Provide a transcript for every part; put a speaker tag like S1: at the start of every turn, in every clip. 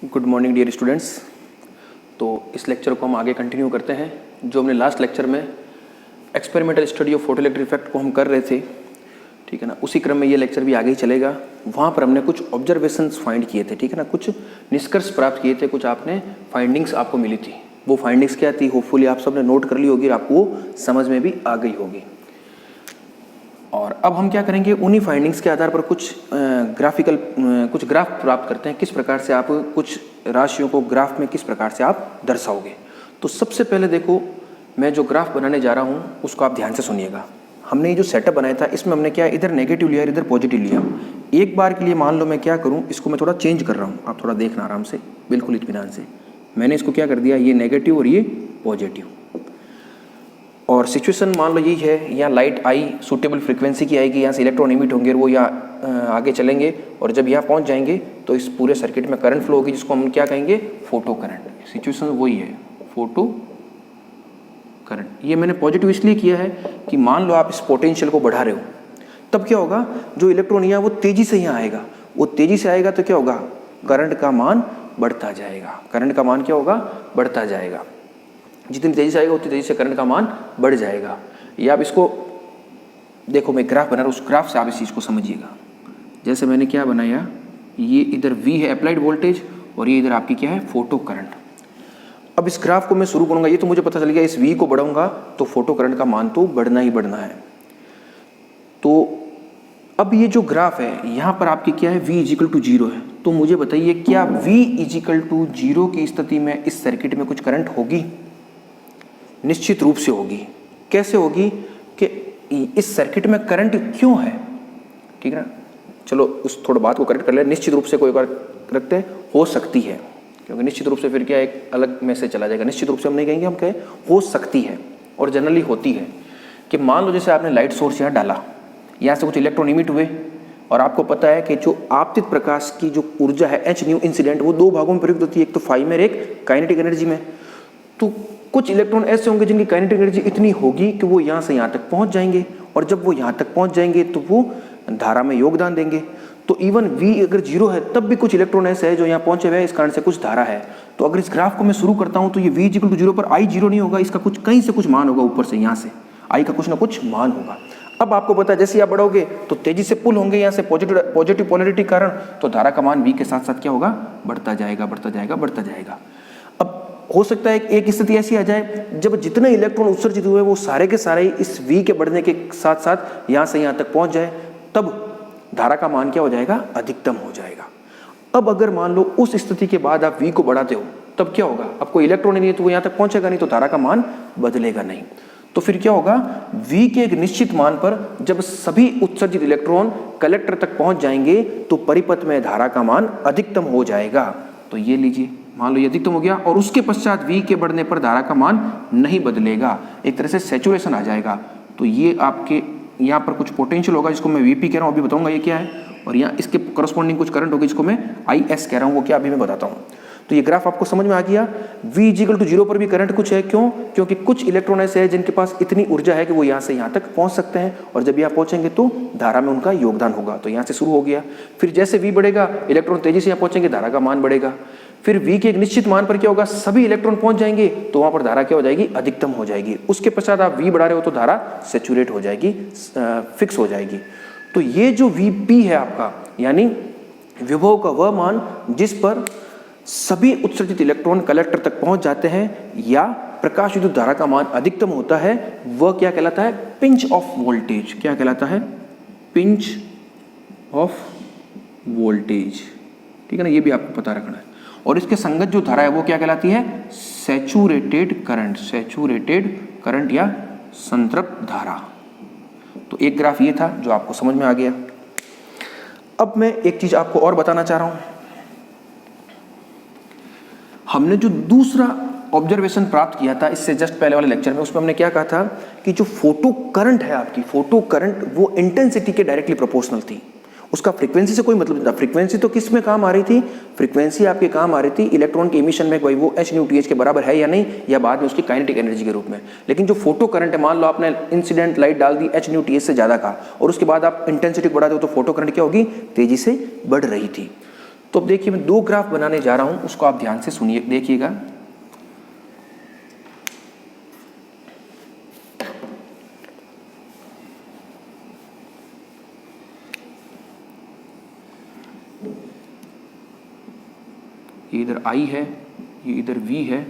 S1: Good morning dear students. तो इस lecture को हम आगे कंटिन्यू करते हैं। जो हमने लास्ट लेक्चर में experimental study of photoelectric effect को हम कर रहे थे, ठीक है ना, उसी क्रम में ये लेक्चर भी आगे ही चलेगा। वहाँ पर हमने कुछ ऑब्जर्वेशंस फाइंड किए थे, ठीक है ना, कुछ निष्कर्ष प्राप्त किए थे, कुछ आपने फाइंडिंग्स आपको मिली थी। वो फाइंडिंग्स क्या थी, होपफुली आप सबने नोट कर ली होगी और आपको वो समझ में भी आ गई होगी। और अब हम क्या करेंगे, उन्हीं फाइंडिंग्स के आधार पर कुछ कुछ ग्राफ प्राप्त करते हैं, किस प्रकार से आप कुछ राशियों को ग्राफ में किस प्रकार से आप दर्शाओगे। तो सबसे पहले देखो, मैं जो ग्राफ बनाने जा रहा हूँ उसको आप ध्यान से सुनिएगा। हमने ये जो सेटअप बनाया था इसमें हमने क्या इधर नेगेटिव लिया, इधर पॉजिटिव लिया। एक बार के लिए मान लो मैं क्या करूँ, इसको मैं थोड़ा चेंज कर रहा हूँ, आप थोड़ा देखना आराम से, बिल्कुल इत्मीनान से। मैंने इसको क्या कर दिया, ये नेगेटिव और ये पॉजिटिव। और सिचुएशन मान लो यही है, यहाँ लाइट आई सूटेबल फ्रीक्वेंसी की आएगी, यहाँ से इलेक्ट्रॉन इमिट होंगे और वो यहाँ आगे चलेंगे और जब यहाँ पहुँच जाएंगे तो इस पूरे सर्किट में करंट फ्लो होगी, जिसको हम क्या कहेंगे, फोटो करंट। सिचुएशन वही है, फोटो करंट। ये मैंने पॉजिटिव इसलिए किया है कि मान लो आप इस पोटेंशियल को बढ़ा रहे हो, तब क्या होगा, जो इलेक्ट्रॉन यहाँ वो तेजी से यहाँ आएगा, वो तेजी से आएगा तो क्या होगा, करंट का मान बढ़ता जाएगा। करंट का मान क्या होगा, बढ़ता जाएगा। जितनी तेजी से आएगा उतनी तेजी से करंट का मान बढ़ जाएगा। या आप इसको देखो, मैं ग्राफ बना रहा हूँ, उस ग्राफ से आप इस चीज़ को समझिएगा। जैसे मैंने क्या बनाया, ये इधर V है अप्लाइड वोल्टेज और ये इधर आपकी क्या है, फोटो करंट। अब इस ग्राफ को मैं शुरू करूँगा, ये तो मुझे पता चल गया, इस V को बढ़ाऊंगा तो फोटो करंट का मान तो बढ़ना ही बढ़ना है। तो अब ये जो ग्राफ है यहाँ पर आपकी क्या है, V इजिकल टू 0 है। तो मुझे बताइए, क्या V इजिकल टू 0 की स्थिति में इस सर्किट में कुछ करंट होगी? निश्चित रूप से होगी। कैसे होगी कि इस सर्किट में करंट क्यों है, ठीक है ना। चलो उस थोड़ा बात को करेक्ट कर ले, निश्चित रूप से कोई बार रखते हैं, हो सकती है, क्योंकि निश्चित रूप से फिर क्या एक अलग मैसेज चला जाएगा। निश्चित रूप से हम नहीं कहेंगे, हम कहें हो सकती है। और जनरली होती है कि मान लो जैसे आपने लाइट सोर्स यहाँ डाला, यहाँ से कुछ इलेक्ट्रॉन इमिट हुए और आपको पता है कि जो आपतित प्रकाश की जो ऊर्जा है h न्यू इंसिडेंट, वो दो भागों में प्रयुक्त होती है, एक तो फाई में, एक काइनेटिक एनर्जी में। तो कुछ इलेक्ट्रॉन ऐसे होंगे जिनकी काइनेटिक एनर्जी इतनी होगी कि वो यहाँ से यहाँ तक पहुँच जाएंगे, और जब वो यहाँ तक पहुँच जाएंगे तो वो धारा में योगदान देंगे। तो इवन V अगर 0 है तब भी कुछ इलेक्ट्रॉन ऐसे है जो यहाँ पहुँचे हुए हैं, इस कारण से कुछ धारा है। तो अगर इस ग्राफ को मैं शुरू करता हूँ तो ये V इक्वल टू 0 पर I 0 नहीं होगा, इसका कुछ कहीं से कुछ मान होगा, ऊपर से यहाँ से I का कुछ ना कुछ मान होगा। अब आपको पता है जैसे आप बढ़ोगे तो तेजी से पुल होंगे यहाँ से पॉजिटिव पोलैरिटी कारण, तो धारा का मान V के साथ साथ क्या होगा, बढ़ता जाएगा, बढ़ता जाएगा, बढ़ता जाएगा। अब हो सकता है एक स्थिति ऐसी आ जाए जब जितने इलेक्ट्रॉन उत्सर्जित हुए वो सारे के सारे इस V के बढ़ने के साथ साथ यहाँ से यहाँ तक पहुँच जाए, तब धारा का मान क्या हो जाएगा, अधिकतम हो जाएगा। अब अगर मान लो उस स्थिति के बाद आप V को बढ़ाते हो, तब क्या होगा, अब कोई इलेक्ट्रॉन नहीं है तो वो यहाँ तक पहुँचेगा नहीं, तो धारा का मान बदलेगा नहीं। तो फिर क्या होगा, V के एक निश्चित मान पर जब सभी उत्सर्जित इलेक्ट्रॉन कलेक्टर तक पहुँच जाएंगे तो परिपथ में धारा का मान अधिकतम हो जाएगा। तो ये लीजिए, मान लो ये अधिकतम हो गया और उसके पश्चात V के बढ़ने पर धारा का मान नहीं बदलेगा, एक तरह से सैचुरेशन आ जाएगा। तो ये आपके यहाँ पर कुछ पोटेंशियल होगा जिसको मैं VP कह रहा हूँ, अभी बताऊंगा ये क्या है, और यहाँ इसके करस्पॉन्डिंग कुछ करंट होगी जिसको मैं IS कह रहा हूँ, वो क्या अभी मैं बताता हूँ। तो ये ग्राफ आपको समझ में आ गया। V इक्वल टू 0 पर भी करंट कुछ है, क्यों, क्योंकि कुछ इलेक्ट्रॉन ऐसे हैं जिनके पास इतनी ऊर्जा है कि वो यहाँ से यहाँ तक पहुँच सकते हैं, और जब यहाँ पहुँचेंगे तो धारा में उनका योगदान होगा। तो यहाँ से शुरू हो गया, फिर जैसे V बढ़ेगा इलेक्ट्रॉन तेजी से यहाँ पहुँचेंगे, धारा का मान बढ़ेगा। फिर V के एक निश्चित मान पर क्या होगा, सभी इलेक्ट्रॉन पहुंच जाएंगे तो वहां पर धारा क्या हो जाएगी, अधिकतम हो जाएगी। उसके पश्चात आप V बढ़ा रहे हो तो धारा सैचुरेट हो जाएगी, फिक्स हो जाएगी। तो ये जो VP है आपका, यानी विभव का वह मान जिस पर सभी उत्सर्जित इलेक्ट्रॉन कलेक्टर तक पहुंच जाते हैं या प्रकाश विद्युत धारा का मान अधिकतम होता है, वह क्या कहलाता है, पिंच ऑफ वोल्टेज। क्या कहलाता है, पिंच ऑफ वोल्टेज, ठीक है ना, ये भी आपको पता रखना है। और इसके संगत जो धारा है वो क्या कहलाती है, सैचुरेटेड करंट, सैचुरेटेड करंट या संतृप्त धारा। तो एक ग्राफ ये था जो आपको समझ में आ गया। अब मैं एक चीज आपको और बताना चाह रहा हूं। हमने जो दूसरा ऑब्जर्वेशन प्राप्त किया था इससे जस्ट पहले वाले लेक्चर में, उसमें हमने क्या कहा था कि जो फोटो करंट है आपकी, फोटो करंट वो इंटेंसिटी के डायरेक्टली प्रोपोर्शनल थी, उसका फ्रीक्वेंसी से कोई मतलब नहीं था। फ्रीक्वेंसी तो किस में काम आ रही थी, फ्रीक्वेंसी आपके काम आ रही थी इलेक्ट्रॉन के इमिशन में, भाई वो h न्यू TH के बराबर है या नहीं, या बाद में उसकी काइनेटिक एनर्जी के रूप में। लेकिन जो फोटो करंट है, मान लो आपने इंसिडेंट लाइट डाल दी h न्यू TH से ज़्यादा का, और उसके बाद आप इंटेंसिटी बढ़ा दो तो फोटो करंट क्या होगी, तेजी से बढ़ रही थी। तो अब देखिए मैं 2 ग्राफ बनाने जा रहा हूं, उसको आप ध्यान से सुनिए, देखिएगा। ये इधर I है, ये इधर V है।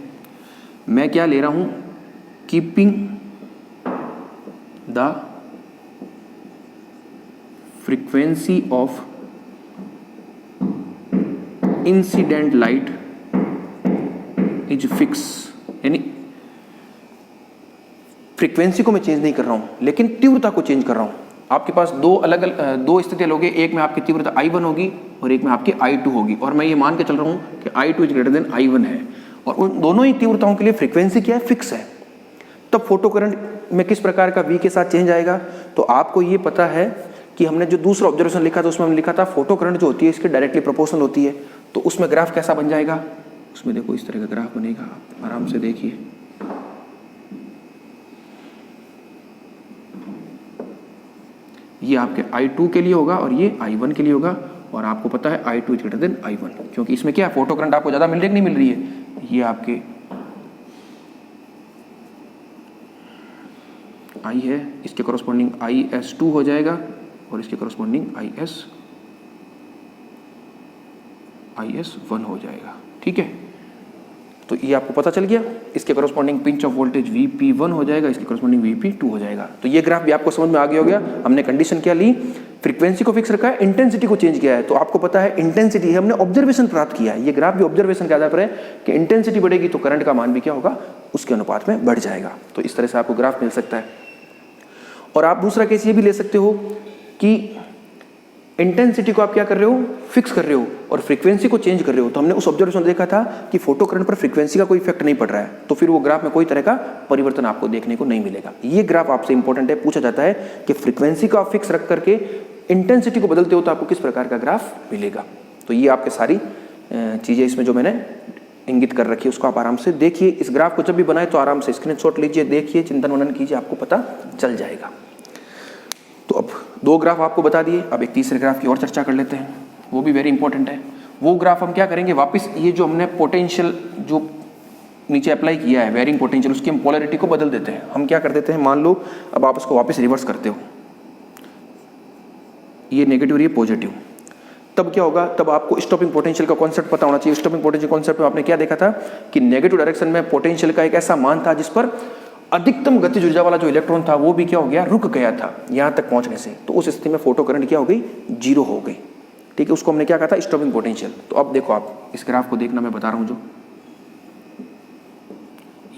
S1: मैं क्या ले रहा हूं, keeping the frequency of incident light is fix, यानी फ्रीक्वेंसी को मैं चेंज नहीं कर रहा हूं लेकिन तीव्रता को चेंज कर रहा हूं। आपके पास दो स्थितियां लोगे, एक में आपकी तीव्रता I1 होगी और एक में आपकी I2 होगी, और मैं ये मान के चल रहा हूं कि I2 is greater than I1 है, और उन दोनों ही तीव्रताओं के लिए फ्रीक्वेंसी क्या है, फिक्स है। तब फोटो करंट में किस प्रकार का V के साथ चेंज आएगा, तो आपको ये पता है कि हमने जो दूसरा ऑब्जर्वेशन लिखा था उसमें हमने लिखा था फोटो करंट जो होती है इसके डायरेक्टली प्रोपोर्शनल होती है। तो उसमें ग्राफ कैसा बन जाएगा, उसमें देखो इस तरह का ग्राफ बनेगा, आप आराम से देखिए। ये आपके I2 के लिए होगा और ये I1 के लिए होगा, और आपको पता है I2 is greater than I1, क्योंकि इसमें क्या है, फोटो करंट आपको ज्यादा मिल रही है कि नहीं मिल रही है। ये आपके I है, इसके कॉरस्पॉन्डिंग IS2 हो जाएगा और इसके कॉरस्पॉन्डिंग IS1 हो जाएगा। ठीक है, तो ये आपको पता चल गया। इसके corresponding pinch of voltage VP1 हो जाएगा, इसके कॉरस्पॉन्डिंग VP2 हो जाएगा। तो ये ग्राफ भी आपको समझ में आ गया हो गया। हमने कंडीशन क्या ली, फ्रीक्वेंसी को फिक्स रखा है, इंटेंसिटी को चेंज किया है। तो आपको पता है इंटेंसिटी, हमने ऑब्जर्वेशन प्राप्त किया है। ये ग्राफ भी ऑब्जर्वेशन के आधार पर है कि इंटेंसिटी बढ़ेगी तो करंट का मान भी क्या होगा, उसके अनुपात में बढ़ जाएगा। तो इस तरह से आपको ग्राफ मिल सकता है। और आप दूसरा केस ये भी ले सकते हो कि इंटेंसिटी को आप क्या कर रहे हो, फिक्स कर रहे हो, और फ्रीक्वेंसी को चेंज कर रहे हो। तो हमने उस ऑब्जर्वेशन देखा था कि फोटो करंट पर फ्रीक्वेंसी का कोई इफेक्ट नहीं पड़ रहा है, तो फिर वो ग्राफ में कोई तरह का परिवर्तन आपको देखने को नहीं मिलेगा। ये ग्राफ आपसे इंपॉर्टेंट है, पूछा जाता है कि फ्रीक्वेंसी को आप फिक्स रख करके इंटेंसिटी को बदलते हो तो आपको किस प्रकार का ग्राफ मिलेगा। तो ये आपके सारी चीजें इसमें जो मैंने इंगित कर रखी है उसको आप आराम से देखिए। इस ग्राफ को जब भी बनाए तो आराम से स्क्रीनशॉट लीजिए, देखिए, चिंतन मनन कीजिए, आपको पता चल जाएगा। तो अब 2 ग्राफ आपको बता दिए, अब एक तीसरे ग्राफ की और चर्चा कर लेते हैं, वो भी वेरी इंपॉर्टेंट है। वो ग्राफ हम क्या करेंगे, वापस ये जो हमने पोटेंशियल जो नीचे अप्लाई किया है, वेरिंग पोटेंशियल, उसकी हम पोलैरिटी को बदल देते हैं। हम क्या कर देते हैं, मान लो अब आप उसको वापस रिवर्स करते हो, ये नेगेटिव और ये पॉजिटिव, तब क्या होगा, तब आपको स्टॉपिंग पोटेंशियल का कॉन्सेप्ट पता होना चाहिए। स्टॉपिंग पोटेंशियल कॉन्सेप्ट में आपने क्या देखा था कि नेगेटिव डायरेक्शन में पोटेंशियल का एक ऐसा मान था जिस पर अधिकतम गतिज ऊर्जा वाला जो इलेक्ट्रॉन था वो भी क्या हो गया, रुक गया था यहां तक पहुंचने से। तो उस स्थिति में फोटो करंट क्या हो गई, 0 हो गई। ठीक है, उसको हमने क्या कहा था, स्टॉपिंग पोटेंशियल। तो अब देखो, आप इस ग्राफ को देखना, मैं बता रहा हूं, जो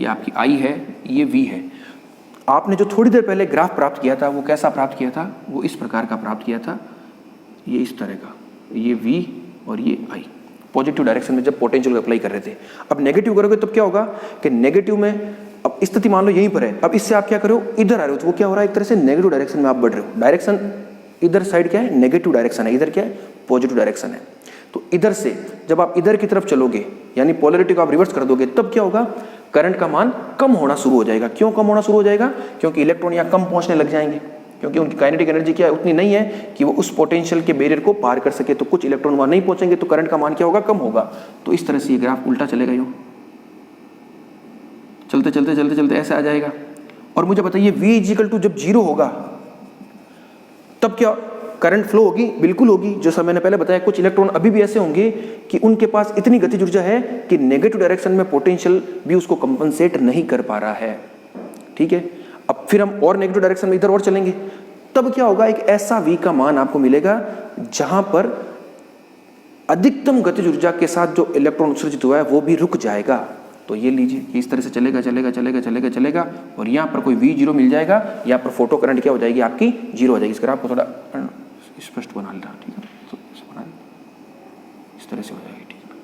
S1: ये आपकी I है, ये V है। आपने जो थोड़ी देर पहले ग्राफ प्राप्त किया था वो कैसा प्राप्त किया था, वो इस प्रकार का प्राप्त किया था, ये इस तरह का, ये V और ये I, पॉजिटिव डायरेक्शन में जब पोटेंशियल अप्लाई कर रहे थे। अब नेगेटिव करोगे तब क्या होगा कि नेगेटिव में, अब स्थिति मान लो यहीं पर है, अब इससे आप क्या करो, इधर आ रहे हो, तो वो क्या हो रहा है, एक तरह से नेगेटिव डायरेक्शन में आप बढ़ रहे हो। डायरेक्शन इधर साइड क्या है, नेगेटिव डायरेक्शन है, इधर क्या है, पॉजिटिव डायरेक्शन है। तो इधर से जब आप इधर की तरफ चलोगे, यानी पोलैरिटी को आप रिवर्स कर दोगे, तब क्या होगा, करंट का मान कम होना शुरू हो जाएगा। क्यों कम होना शुरू हो जाएगा, क्योंकि इलेक्ट्रॉन यहाँ कम पहुंचने लग जाएंगे, क्योंकि उनकी काइनेटिक एनर्जी क्या है, उतनी नहीं है कि वो उस पोटेंशियल के बैरियर को पार कर सके। तो कुछ इलेक्ट्रॉन वहां नहीं पहुंचेंगे, तो करंट का मान क्या होगा, कम होगा। तो इस तरह से ये ग्राफ उल्टा चलेगा, यूं चलते चलते चलते चलते ऐसे आ जाएगा। और मुझे बताइए V इक्वल टू जब 0 होगा तब क्या करंट फ्लो होगी, बिल्कुल होगी। जैसा मैंने पहले बताया, कुछ इलेक्ट्रॉन अभी भी ऐसे होंगे कि उनके पास इतनी गतिज ऊर्जा है कि नेगेटिव डायरेक्शन में पोटेंशियल भी उसको कंपनसेट नहीं कर पा रहा है। ठीक है, अब फिर हम और नेगेटिव डायरेक्शन में इधर और चलेंगे, तब क्या होगा, एक ऐसा V का मान आपको मिलेगा जहां पर अधिकतम गतिज ऊर्जा के साथ जो इलेक्ट्रॉन उत्सर्जित हुआ है वो भी रुक जाएगा। तो ये लीजिए, इस तरह से चलेगा चलेगा चलेगा चलेगा चलेगा, और यहाँ पर कोई V0 मिल जाएगा, यहाँ पर फोटो करंट क्या हो जाएगी, आपकी 0 हो जाएगी। इस ग्राफ को थोड़ा स्पष्ट बना लेना, ठीक है, तो इस तरह से हो जाएगी। ठीक है,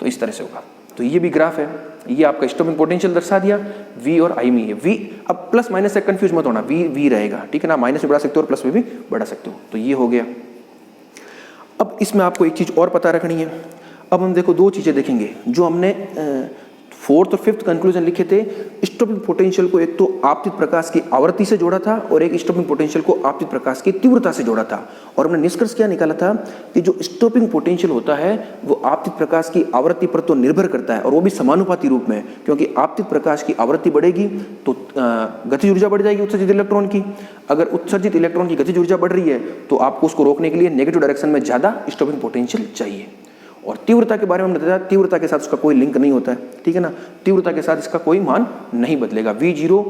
S1: तो इस तरह से होगा। तो ये भी ग्राफ है, ये आपका स्टॉपिंग पोटेंशियल दर्शा दिया, V और I में है। V अब प्लस माइनस से कंफ्यूज मत होना, V रहेगा, ठीक है ना, माइनस में बढ़ा सकते हो और प्लस में भी बढ़ा सकते हो। तो ये हो गया। अब इसमें आपको एक चीज और पता रखनी है। अब हम देखो 2 चीजें देखेंगे जो हमने फोर्थ और फिफ्थ कंक्लूजन लिखे थे, स्टॉपिंग पोटेंशियल को एक तो आपतित प्रकाश की आवृत्ति से जोड़ा था और एक स्टॉपिंग पोटेंशियल को आपतित प्रकाश की तीव्रता से जोड़ा था। और हमने निष्कर्ष क्या निकाला था कि जो स्टॉपिंग पोटेंशियल होता है वो आपतित प्रकाश की आवृत्ति पर तो निर्भर करता है, और वो भी समानुपाती रूप में, क्योंकि आपतित प्रकाश की आवृत्ति बढ़ेगी तो गतिज ऊर्जा बढ़ जाएगी उत्सर्जित इलेक्ट्रॉन की। अगर उत्सर्जित इलेक्ट्रॉन की गतिज ऊर्जा बढ़ रही है तो आपको उसको रोकने के लिए नेगेटिव डायरेक्शन में ज्यादा स्टॉपिंग पोटेंशियल चाहिए। और तीव्रता के बारे में हमने बताया, तीव्रता के साथ उसका कोई लिंक नहीं होता है, ठीक है ना, तीव्रता के साथ इसका कोई मान नहीं बदलेगा। V0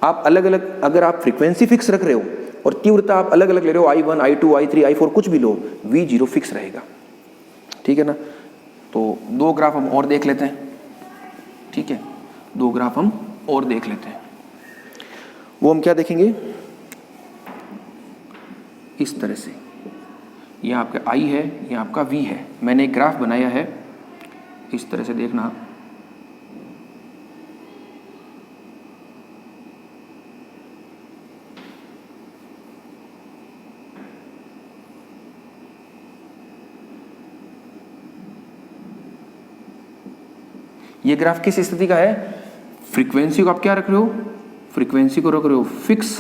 S1: आप अलग अलग, अगर आप फ्रीक्वेंसी फिक्स रख रहे हो और तीव्रता आप अलग अलग ले रहे हो, I1 I2 I3 I4 कुछ भी लो, V0 फिक्स रहेगा, ठीक है ना। तो दो ग्राफ हम और देख लेते हैं, ठीक है, दो ग्राफ हम और देख लेते हैं। वो हम क्या देखेंगे, इस तरह से, यह आपका I है, यह आपका V है। मैंने एक ग्राफ बनाया है, इस तरह से देखना, ये ग्राफ किस स्थिति का है, फ्रीक्वेंसी को आप क्या रख रहे हो, फ्रीक्वेंसी को रख रहे हो फिक्स,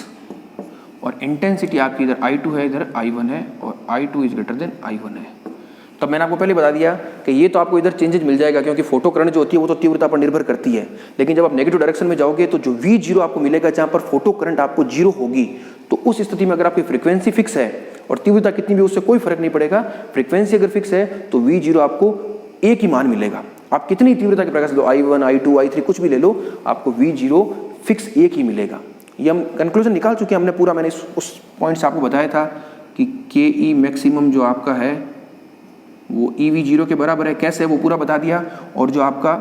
S1: और इंटेंसिटी आपकी इधर I2 है, इधर I1 है, और I2 is greater than I1 है। तब मैंने आपको पहले बता दिया कि ये तो आपको इधर चेंजेस मिल जाएगा, क्योंकि फोटो करंट जो होती है वो तो तीव्रता पर निर्भर करती है। लेकिन जब आप नेगेटिव डायरेक्शन में जाओगे तो जो V0 आपको मिलेगा, जहां पर फोटो करंट आपको जीरो होगी, तो उस स्थिति में अगर आपकी फ्रीक्वेंसी फिक्स है और तीव्रता कितनी भी, उससे कोई फर्क नहीं पड़ेगा। फ्रीक्वेंसी अगर फिक्स है तो V0 आपको एक ही मान मिलेगा। आप कितनी तीव्रता के प्रकाश लो, I1 I2 I3 कुछ भी ले लो, आपको V0 फिक्स एक ही मिलेगा। ये हम कंक्लूजन निकाल चुके हैं हमने पूरा, मैंने उस पॉइंट से आपको बताया था कि KE मैक्सिमम जो आपका है वो EV0 के बराबर है, कैसे है वो पूरा बता दिया। और जो आपका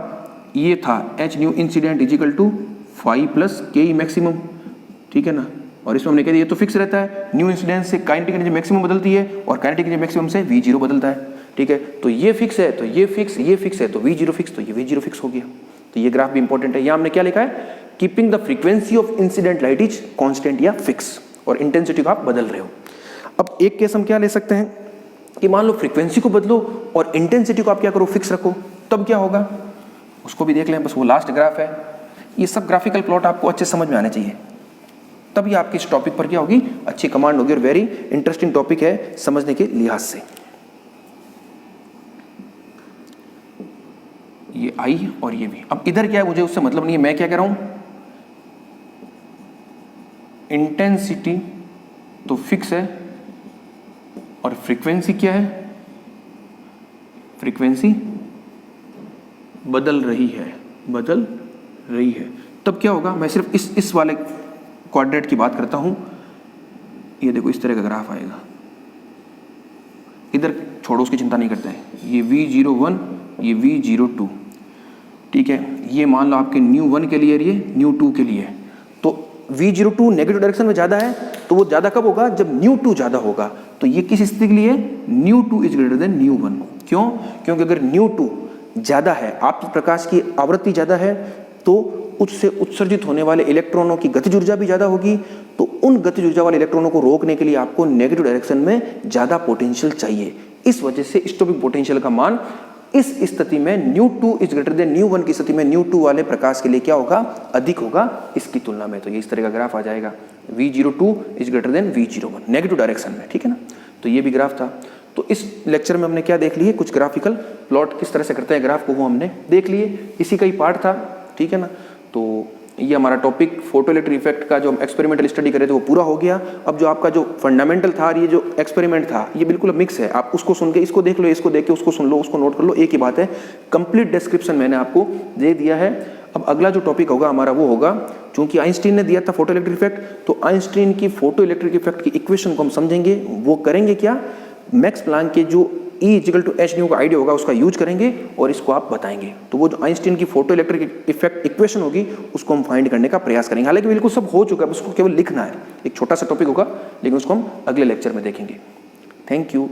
S1: ये था H nu incident is equal to 5 plus KE maximum, ठीक है ना। और इसमें हमने कह दिया ये तो फिक्स रहता है, न्यू इंसिडेंट से काइनेटिक एनर्जी मैक्सिमम बदलती है और काइनेटिक एनर्जी मैक्सिमम से V0 बदलता है, ठीक है। तो ये फिक्स है तो ये फिक्स, ये फिक्स है तो V0 फिक्स, तो ये V0 फिक्स हो गया। तो ये ग्राफ भी इंपॉर्टेंट है। यहाँ हमने क्या लिखा है, keeping the frequency of incident light is constant या फिक्स, और इंटेंसिटी को आप बदल रहे हो। अब एक केस हम क्या ले सकते हैं कि मान लो फ्रीक्वेंसी को बदलो और इंटेंसिटी को आप क्या करो, फिक्स रखो, तब क्या होगा उसको भी देख लें। बस वो लास्ट ग्राफ है। ये सब ग्राफिकल प्लॉट आपको अच्छे समझ में आने चाहिए, तभी आपकी इस टॉपिक पर क्या होगी, अच्छी कमांड होगी। और वेरी इंटरेस्टिंग टॉपिक है समझने के लिहाज से। ये I और ये V। अब इधर क्या है मुझे उससे मतलब नहीं है, मैं क्या कह रहा हूं, इंटेंसिटी तो फिक्स है और फ्रीक्वेंसी क्या है, फ्रीक्वेंसी बदल रही है, बदल रही है। तब क्या होगा, मैं सिर्फ इस वाले क्वाड्रेंट की बात करता हूं। ये देखो इस तरह का ग्राफ आएगा, इधर छोड़ो, उसकी चिंता नहीं करते हैं। ये V01, ये V02, ठीक है। ये मान लो आपके न्यू1 के लिए, ये न्यू2 के लिए। तो V02 नेगेटिव डायरेक्शन में ज़्यादा है, तो वो ज़्यादा कब होगा, जब न्यू2 ज़्यादा होगा। तो ये किस स्थिति के लिए, न्यू2 इज ग्रेटर देन न्यू1। क्यों, क्योंकि अगर न्यू2 ज़्यादा है, आपकी प्रकाश की आवृत्ति ज़्यादा है, तो उससे उत्सर्जित होने वाले इलेक्ट्रॉनों की गतिज ऊर्जा भी ज़्यादा होगी। तो उन गतिज ऊर्जा वाले इलेक्ट्रॉनों को रोकने के लिए आपको नेगेटिव डायरेक्शन में ज़्यादा पोटेंशियल चाहिए। इस वजह से स्टॉपिंग पोटेंशियल का मान इस स्थिति में न्यू2 इज ग्रेटर देन न्यू1 की स्थिति में न्यू2 वाले प्रकाश के लिए क्या होगा, अधिक होगा इसकी तुलना में। तो ये इस तरह का ग्राफ आ जाएगा, V02 is greater than V01 negative direction में, ठीक है ना। तो ये भी ग्राफ था। तो इस लेक्चर में हमने क्या देख लिए, कुछ ग्राफिकल प्लॉट किस तरह से करते हैं ग्राफ को, वो हमने देख लिए। इसी का ही पार्ट था, ठीक है ना। तो ये हमारा टॉपिक फोटो इलेक्ट्रिक इफेक्ट का जो हम एक्सपेरिमेंटल स्टडी कर रहे थे वो पूरा हो गया। अब जो आपका जो फंडामेंटल था और ये जो एक्सपेरिमेंट था, ये बिल्कुल मिक्स है। आप उसको सुन के इसको देख लो, इसको देख के उसको सुन लो, उसको नोट कर लो, एक ही बात है। कंप्लीट डिस्क्रिप्शन मैंने आपको दे दिया है। अब अगला जो टॉपिक होगा हमारा वो होगा, चूंकि आइंस्टीन ने दिया था फोटो इलेक्ट्रिक इफेक्ट, तो आइंस्टीन की फोटो इलेक्ट्रिक इफेक्ट की इक्वेशन को हम समझेंगे। वो करेंगे क्या, मैक्स प्लैंक के जो E equal to H nu का आइडिया होगा उसका यूज करेंगे और इसको आप बताएंगे। तो वो जो आइंस्टीन की फोटो इलेक्ट्रिक इफेक्ट इक्वेशन होगी उसको हम फाइंड करने का प्रयास करेंगे। हालांकि बिल्कुल सब हो चुका है, उसको केवल लिखना है। एक छोटा सा टॉपिक होगा, लेकिन उसको हम अगले लेक्चर में देखेंगे। Thank you.